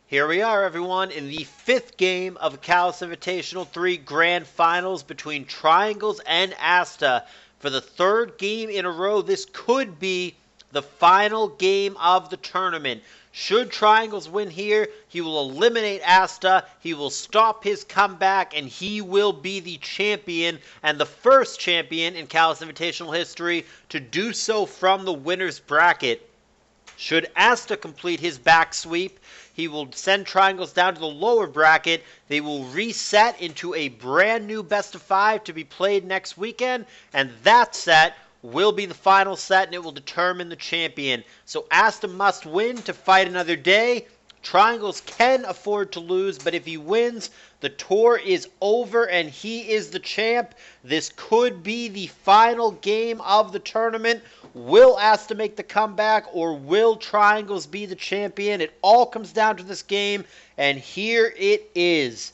Here we are, everyone, in the fifth game of the CALLOUS Invitational 3 Grand Finals between Triangles and Asta. For the third game in a row, this could be the final game of the tournament. Should Triangles win here, he will eliminate Asta, he will stop his comeback, and he will be the champion, and the first champion in CALLOUS Invitational history to do so from the winner's bracket. Should Asta complete his back sweep, he will send Triangles down to the lower bracket. They will reset into a brand new best of 5 to be played next weekend, and that set will be the final set, and it will determine the champion. So Asta must win to fight another day. Triangles can afford to lose, but if he wins, the tour is over and he is the champ. This could be the final game of the tournament. Will Asta make the comeback, or will Triangles be the champion? It all comes down to this game, and here it is.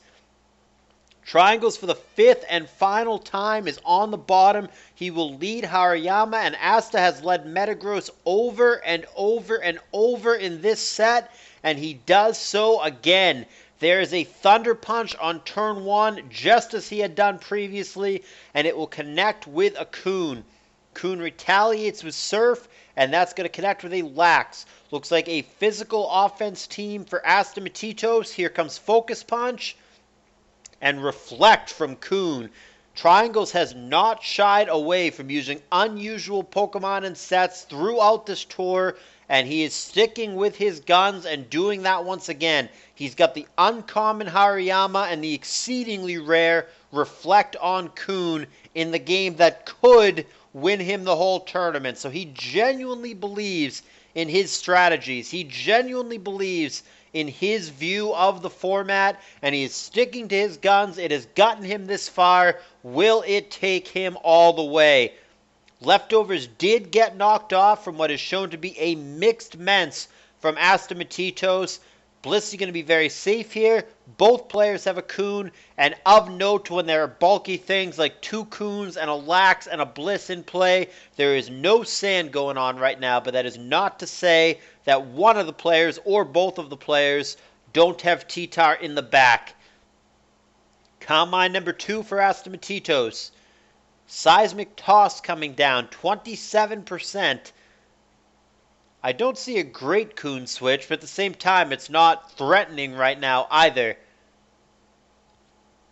Triangles, for the fifth and final time, is on the bottom. He will lead Hariyama, and Asta has led Metagross over and over and over in this set, and he does so again. There is a Thunder Punch on turn 1, just as he had done previously, and it will connect with a Kun. Kun retaliates with Surf, and that's going to connect with a Lax. Looks like a physical offense team for Astamatitos. Here comes Focus Punch and Reflect from Kun. Triangles has not shied away from using unusual Pokemon and sets throughout this tour, and he is sticking with his guns and doing that once again. He's got the uncommon Hariyama and the exceedingly rare Reflect on Kun in the game that could win him the whole tournament. So he genuinely believes in his strategies. He genuinely believes in his view of the format, and he is sticking to his guns. It has gotten him this far. Will it take him all the way? Leftovers did get knocked off from what is shown to be a mixed Mence from Astamatitos. Blissey going to be very safe here. Both players have a Kun, and of note, when there are bulky things like 2 Kuns and a Lax and a Bliss in play, there is no sand going on right now, but that is not to say that one of the players or both of the players don't have T-Tar in the back. Combine number 2 for Astamatitos. Seismic Toss coming down, 27%. I don't see a great Kun switch, but at the same time, it's not threatening right now either.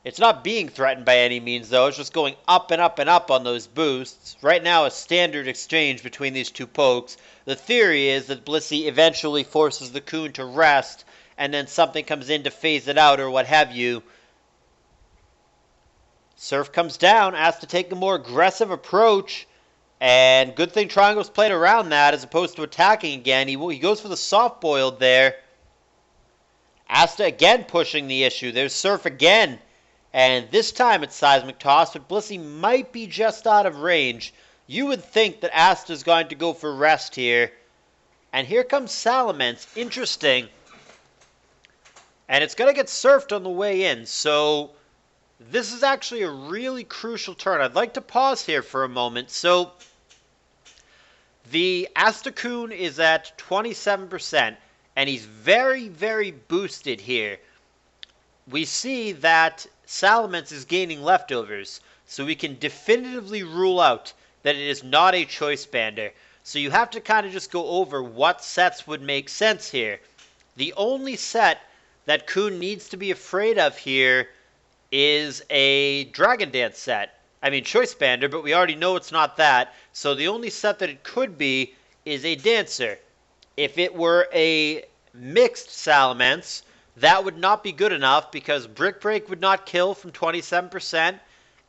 It's not being threatened by any means, though. It's just going up and up and up on those boosts. Right now, a standard exchange between these two pokes. The theory is that Blissey eventually forces the Kun to rest, and then something comes in to phase it out or what have you. Surf comes down, asked to take a more aggressive approach. And good thing Triangles played around that as opposed to attacking again. He goes for the soft-boiled there. Asta again pushing the issue. There's Surf again. And this time it's Seismic Toss, but Blissey might be just out of range. You would think that Asta's going to go for rest here. And here comes Salamence. Interesting. And it's going to get surfed on the way in. So this is actually a really crucial turn. I'd like to pause here for a moment. So the Asta Kun is at 27%, and he's very, very boosted here. We see that Salamence is gaining leftovers, so we can definitively rule out that it is not a Choice Bander. So you have to kind of just go over what sets would make sense here. The only set that Kun needs to be afraid of here is a Dragon Dance set. I mean, Choice Bander, but we already know it's not that. So the only set that it could be is a Dancer. If it were a mixed Salamence, that would not be good enough because Brick Break would not kill from 27%,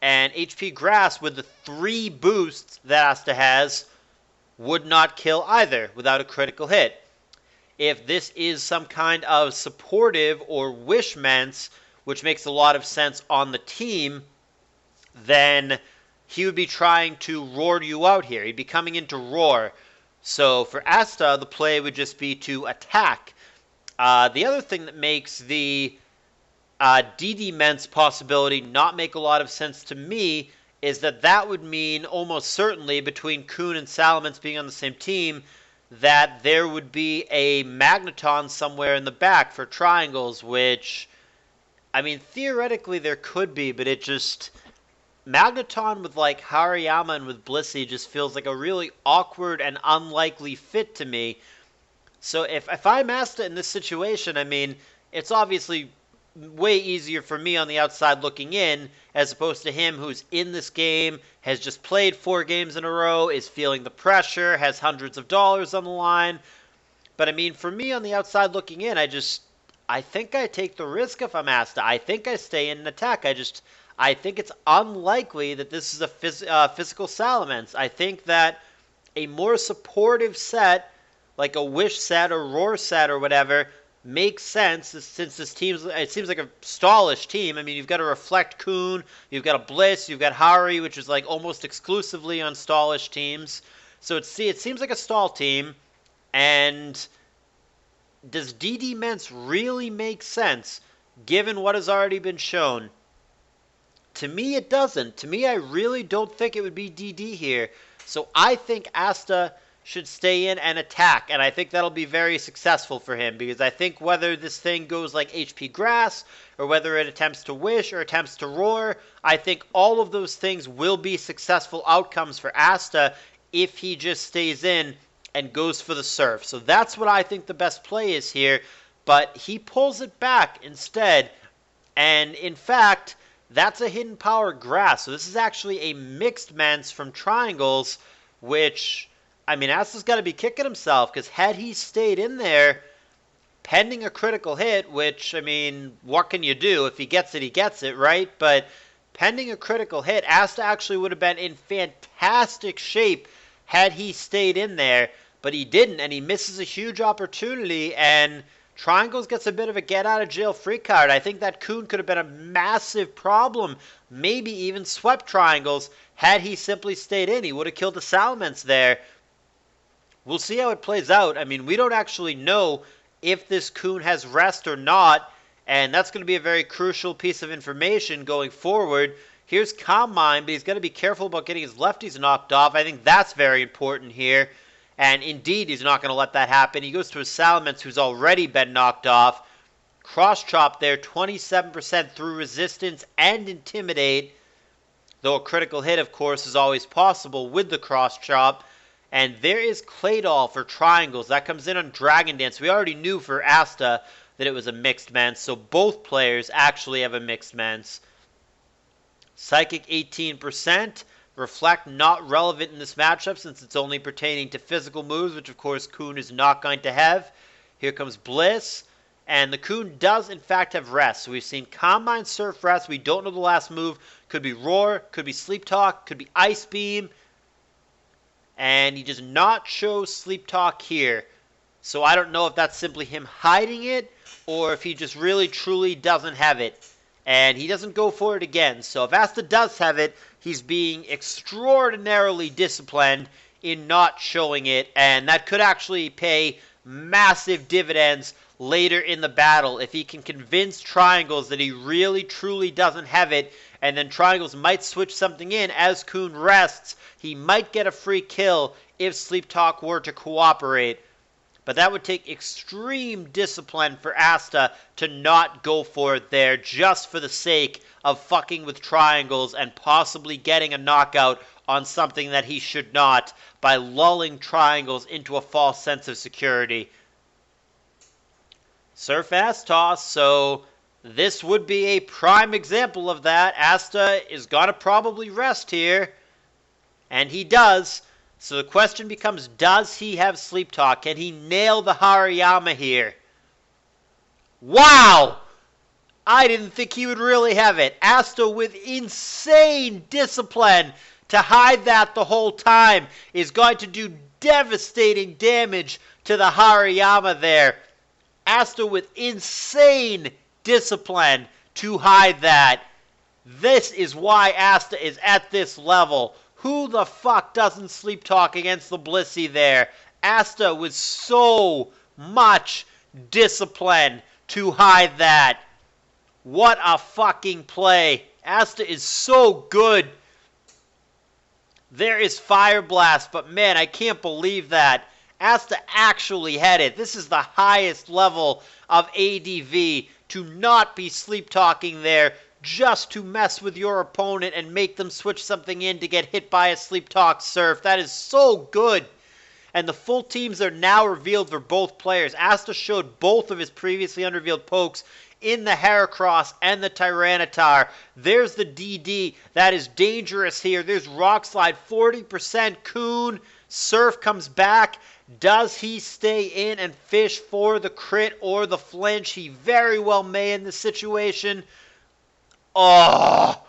and HP Grass with the 3 boosts that Asta has would not kill either without a critical hit. If this is some kind of supportive or wish Mence, which makes a lot of sense on the team, then he would be trying to roar you out here. He'd be coming into roar. So for Asta, the play would just be to attack. The other thing that makes the DD Mence possibility not make a lot of sense to me is that would mean almost certainly between Kun and Salamence being on the same team, that there would be a Magneton somewhere in the back for triangles, which, I mean, theoretically there could be, but it just... Magneton with, like, Hariyama and with Blissey just feels like a really awkward and unlikely fit to me. So if I'm Asta in this situation, I mean, it's obviously way easier for me on the outside looking in, as opposed to him who's in this game, has just played 4 games in a row, is feeling the pressure, has hundreds of dollars on the line. But I mean, for me on the outside looking in, I think I take the risk if I'm Asta. I think I stay in an attack. I think it's unlikely that this is a physical Salamence. I think that a more supportive set, like a Wish set or Roar set or whatever, makes sense since this team's, it seems like a stallish team. I mean, you've got a Reflect Coon, you've got a Bliss, you've got Hari, which is like almost exclusively on stallish teams. So it seems like a stall team. And does DD Mence really make sense given what has already been shown? To me, it doesn't. To me, I really don't think it would be DD here. So I think Asta should stay in and attack, and I think that'll be very successful for him, because I think whether this thing goes like HP Grass, or whether it attempts to Wish, or attempts to Roar, I think all of those things will be successful outcomes for Asta if he just stays in and goes for the Surf. So that's what I think the best play is here, but he pulls it back instead, and in fact, that's a Hidden Power Grass. So this is actually a mixed Mence from Triangles, which, I mean, Asta's got to be kicking himself, because had he stayed in there, pending a critical hit, which, I mean, what can you do? If he gets it, he gets it, right? But pending a critical hit, Asta actually would have been in fantastic shape had he stayed in there, but he didn't, and he misses a huge opportunity, and Triangles gets a bit of a get-out-of-jail-free card. I think that Coon could have been a massive problem, maybe even swept Triangles, had he simply stayed in. He would have killed the Salamence there. We'll see how it plays out. I mean, we don't actually know if this Coon has rest or not, and that's going to be a very crucial piece of information going forward. Here's Calm Mind, but he's got to be careful about getting his lefties knocked off. I think that's very important here. And indeed, he's not going to let that happen. He goes to a Salamence who's already been knocked off. Cross Chop there, 27% through Resistance and Intimidate. Though a critical hit, of course, is always possible with the Cross Chop. And there is Claydol for Triangles. That comes in on Dragon Dance. We already knew for Asta that it was a mixed Mence, so both players actually have a mixed Mence. Psychic 18%. Reflect not relevant in this matchup since it's only pertaining to physical moves, which of course Coon is not going to have. Here comes Bliss, and the Coon does in fact have Rest. So we've seen Calm Mind, Surf, Rest. We don't know the last move. Could be Roar, could be Sleep Talk, could be Ice Beam. And he does not show Sleep Talk here. So I don't know if that's simply him hiding it, or if he just really truly doesn't have it. And he doesn't go for it again. So if Asta does have it, he's being extraordinarily disciplined in not showing it. And that could actually pay massive dividends later in the battle. If he can convince Triangles that he really truly doesn't have it, and then Triangles might switch something in as Coon rests, he might get a free kill if Sleep Talk were to cooperate. But that would take extreme discipline for Asta to not go for it there just for the sake of fucking with Triangles and possibly getting a knockout on something that he should not by lulling Triangles into a false sense of security. Surf Ass Toss, so this would be a prime example of that. Asta is going to probably rest here, and he does. So the question becomes, does he have Sleep Talk? Can he nail the Hariyama here? Wow! I didn't think he would really have it. Asta with insane discipline to hide that the whole time is going to do devastating damage to the Hariyama there. Asta with insane discipline to hide that. This is why Asta is at this level. Who the fuck doesn't Sleep Talk against the Blissey there? Asta with so much discipline to hide that. What a fucking play. Asta is so good. There is Fire Blast, but man, I can't believe that. Asta actually had it. This is the highest level of ADV, to not be sleep talking there just to mess with your opponent and make them switch something in to get hit by a sleep talk surf. That is so good. And the full teams are now revealed for both players. Asta showed both of his previously unrevealed pokes in the Heracross and the Tyranitar. There's the DD. That is dangerous here. There's Rock Slide, 40%. Coon, Surf comes back. Does he stay in and fish for the crit or the flinch? He very well may in this situation. Oh,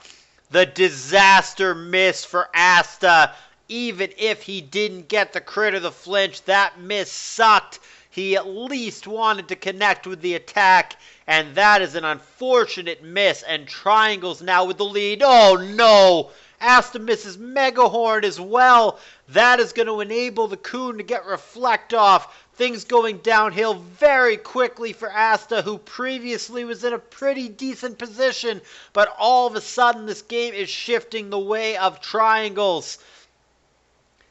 the disaster miss for Asta. Even if he didn't get the crit or the flinch, that miss sucked. He at least wanted to connect with the attack, and that is an unfortunate miss, and Triangles now with the lead. Oh no! Asta misses Mega Horn as well. That is going to enable the Coon to get Reflect off. Things going downhill very quickly for Asta, who previously was in a pretty decent position, but all of a sudden this game is shifting the way of Triangles.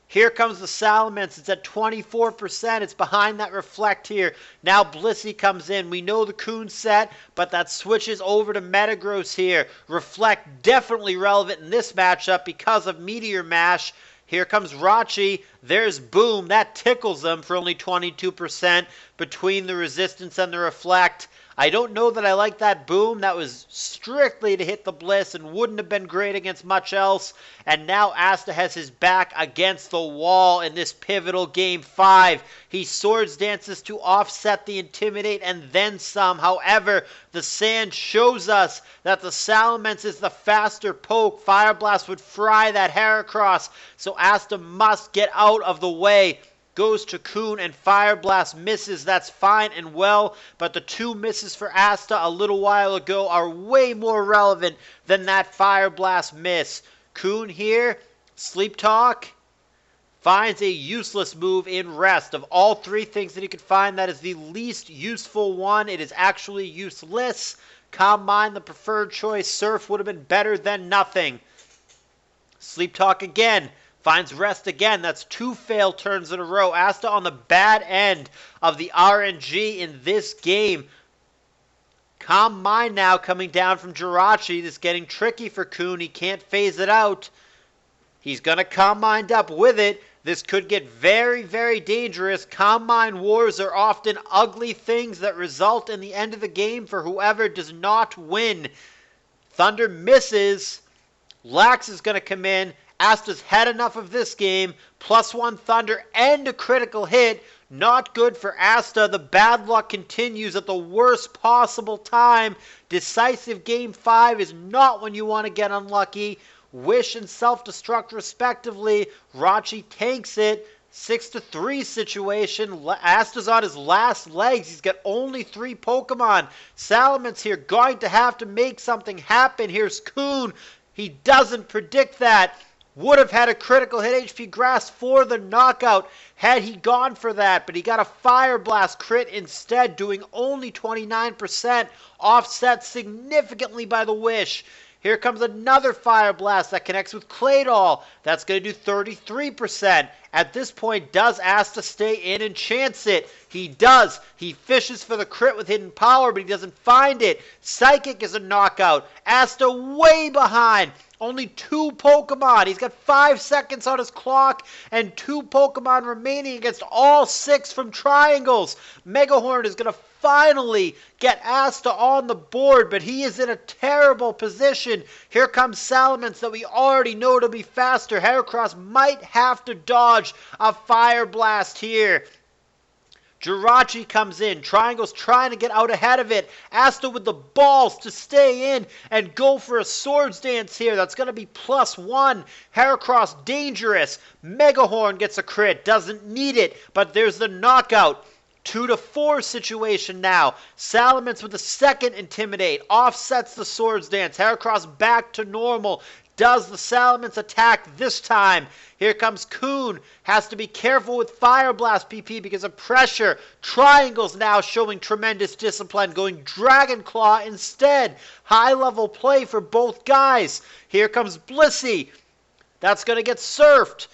Here comes the Salamence. It's at 24%. It's behind that Reflect here. Now Blissey comes in. We know the Coon set, but that switches over to Metagross here. Reflect definitely relevant in this matchup because of Meteor Mash. Here comes Rachi. There's Boom. That tickles them for only 22% between the Resistance and the Reflect. I don't know that I like that Boom. That was strictly to hit the Bliss and wouldn't have been great against much else. And now Asta has his back against the wall in this pivotal Game 5. He Swords Dances to offset the Intimidate and then some. However, the sand shows us that the Salamence is the faster poke. Fire Blast would fry that Heracross, so Asta must get out of the way. Goes to Coon and Fire Blast misses. That's fine and well, but the two misses for Asta a little while ago are way more relevant than that Fire Blast miss. Coon here, Sleep Talk, finds a useless move in Rest. Of all three things that he could find, that is the least useful one. It is actually useless. Calm Mind, the preferred choice. Surf would have been better than nothing. Sleep Talk again. Finds Rest again. That's two fail turns in a row. Asta on the bad end of the RNG in this game. Calm Mind now coming down from Jirachi. This is getting tricky for Coon. He can't phase it out. He's going to Calm Mind up with it. This could get very, very dangerous. Calm Mind wars are often ugly things that result in the end of the game for whoever does not win. Thunder misses. Lax is going to come in. Asta's had enough of this game. +1 Thunder and a critical hit. Not good for Asta. The bad luck continues at the worst possible time. Decisive Game 5 is not when you want to get unlucky. Wish and Self-Destruct respectively. Rachi tanks it. 6-3 situation. Asta's on his last legs. He's got only 3 Pokemon. Salamence here going to have to make something happen. Here's Coon. He doesn't predict that. Would have had a critical hit HP Grass for the knockout had he gone for that, but he got a Fire Blast crit instead, doing only 29%, offset significantly by the Wish. Here comes another Fire Blast that connects with Claydol. That's going to do 33%. At this point, does Asta stay in and chance it? He does. He fishes for the crit with Hidden Power, but he doesn't find it. Psychic is a knockout. Asta way behind. Only 2 Pokemon. He's got 5 seconds on his clock and 2 Pokemon remaining against all 6 from Triangles. Megahorn is going to finally get Asta on the board, but he is in a terrible position. Here comes Salamence that we already know to be faster. Heracross might have to dodge a Fire Blast here. Jirachi comes in. Triangle's trying to get out ahead of it. Asta with the balls to stay in and go for a Swords Dance here. That's going to be +1. Heracross dangerous. Megahorn gets a crit. Doesn't need it, but there's the knockout. 2-4 situation now. Salamence with the second Intimidate. Offsets the Swords Dance. Heracross back to normal. Does the Salamence attack this time? Here comes Coon. Has to be careful with Fire Blast PP because of pressure. Triangles now showing tremendous discipline, going Dragon Claw instead. High level play for both guys. Here comes Blissey. That's going to get surfed.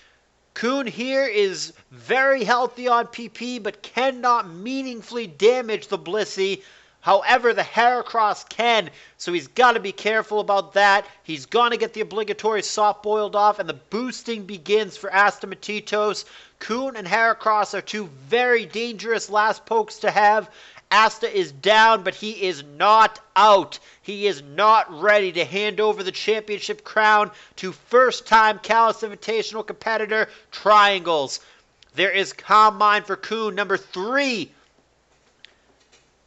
Kuhn here is very healthy on PP, but cannot meaningfully damage the Blissey. However, the Heracross can, so he's got to be careful about that. He's going to get the obligatory soft-boiled off, and the boosting begins for Astamatitos. Kuhn and Heracross are two very dangerous last pokes to have. Asta is down, but he is not out. He is not ready to hand over the championship crown to first-time CALLOUS Invitational competitor Triangles. There is Calm Mind for Kuhn, number 3.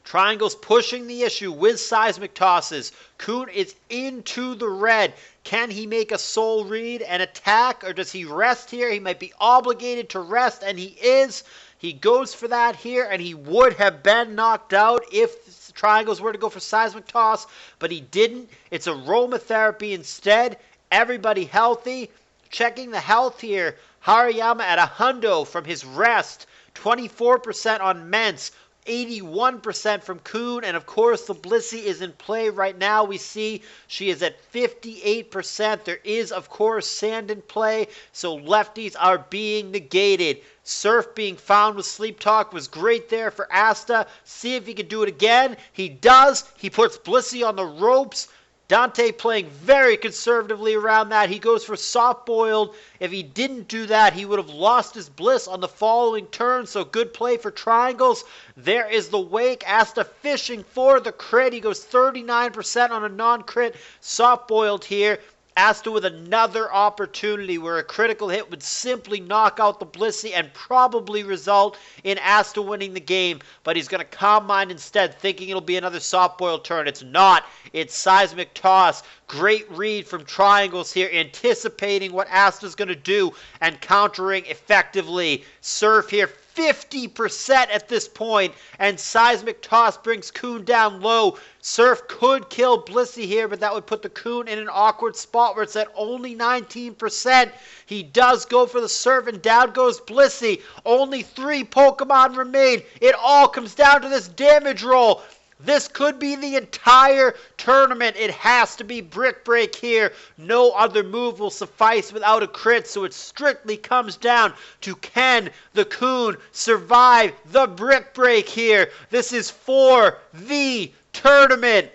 Triangles pushing the issue with seismic tosses. Kuhn is into the red. Can he make a soul read and attack, or does he rest here? He might be obligated to rest, and he is. He goes for that here, and he would have been knocked out if Triangles were to go for seismic toss, but he didn't. It's aromatherapy instead. Everybody healthy. Checking the health here. Hariyama at a hundo from his rest. 24% on Mence. 81% from Kuhn, and of course the Blissey is in play right now. We see she is at 58%. There is of course sand in play, so lefties are being negated. Surf being found with Sleep Talk was great there for Asta. See if he can do it again. He does. He puts Blissey on the ropes. Dante playing very conservatively around that. He goes for soft-boiled. If he didn't do that, he would have lost his bliss on the following turn, so good play for Triangles. There is the wake. Asta fishing for the crit. He goes 39% on a non-crit. Soft-boiled here. Asta with another opportunity where a critical hit would simply knock out the Blissey and probably result in Asta winning the game. But he's going to Calm Mind instead, thinking it'll be another soft-boiled turn. It's not. It's seismic toss. Great read from Triangles here, anticipating what Asta's going to do and countering effectively. Surf here. 50% at this point, and seismic toss brings Kuhn down low. Surf could kill Blissey here, but that would put the Kuhn in an awkward spot where it's at only 19%. He does go for the surf, and down goes Blissey. Only 3 Pokemon remain. It all comes down to this damage roll. This could be the entire tournament. It has to be Brick Break here. No other move will suffice without a crit, so it strictly comes down to can the Kuhn survive the Brick Break here. This is for the tournament.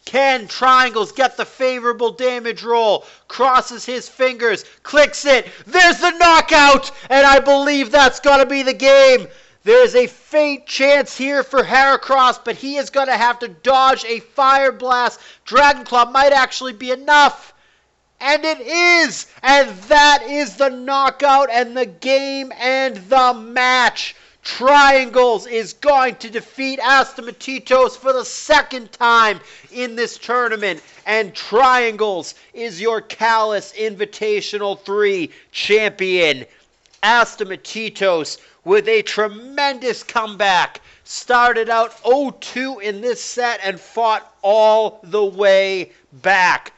Can Triangles get the favorable damage roll? Crosses his fingers, clicks it. There's the knockout, and I believe that's got to be the game. There is a faint chance here for Heracross, but he is going to have to dodge a Fire Blast. Dragon Claw might actually be enough. And it is! And that is the knockout and the game and the match. Triangles is going to defeat Astamatitos for the 2nd time in this tournament. And Triangles is your CALLOUS Invitational 3 champion. Astamatitos with a tremendous comeback. Started out 0-2 in this set and fought all the way back.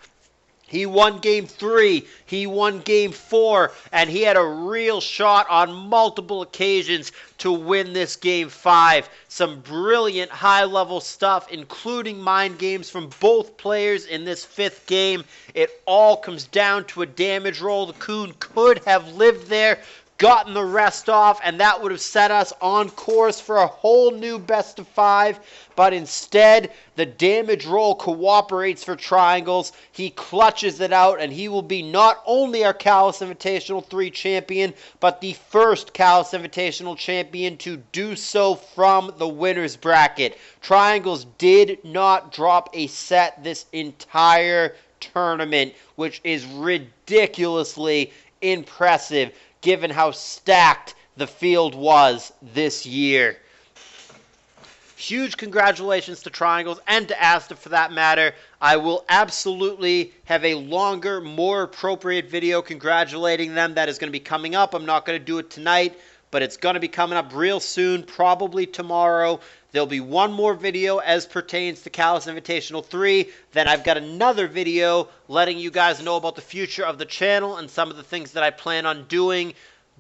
He won game 3, he won game 4, and he had a real shot on multiple occasions to win this game 5. Some brilliant high-level stuff, including mind games from both players in this 5th game. It all comes down to a damage roll. The Kuhn could have lived there, gotten the rest off, and that would have set us on course for a whole new best of 5. But instead, the damage roll cooperates for Triangles. He clutches it out, and he will be not only our CALLOUS Invitational 3 champion, but the first CALLOUS Invitational champion to do so from the winner's bracket. Triangles did not drop a set this entire tournament, which is ridiculously impressive given how stacked the field was this year. Huge congratulations to Triangles and to Asta for that matter. I will absolutely have a longer, more appropriate video congratulating them. That is going to be coming up. I'm not going to do it tonight, but it's going to be coming up real soon, probably tomorrow. There'll be one more video as pertains to CALLOUS Invitational 3. Then I've got another video letting you guys know about the future of the channel and some of the things that I plan on doing.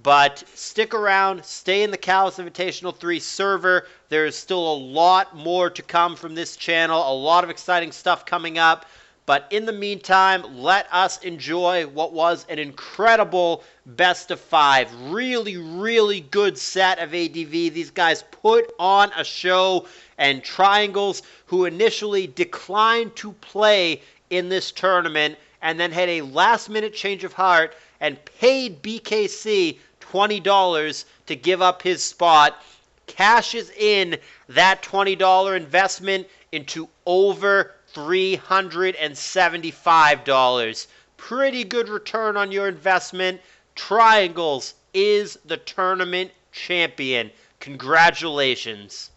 But stick around, stay in the CALLOUS Invitational 3 server. There is still a lot more to come from this channel, a lot of exciting stuff coming up. But in the meantime, let us enjoy what was an incredible best of 5. Really, really good set of ADV. These guys put on a show, and Triangles, who initially declined to play in this tournament and then had a last-minute change of heart and paid BKC $20 to give up his spot, cashes in that $20 investment into over $375. Pretty good return on your investment. Triangles is the tournament champion. Congratulations.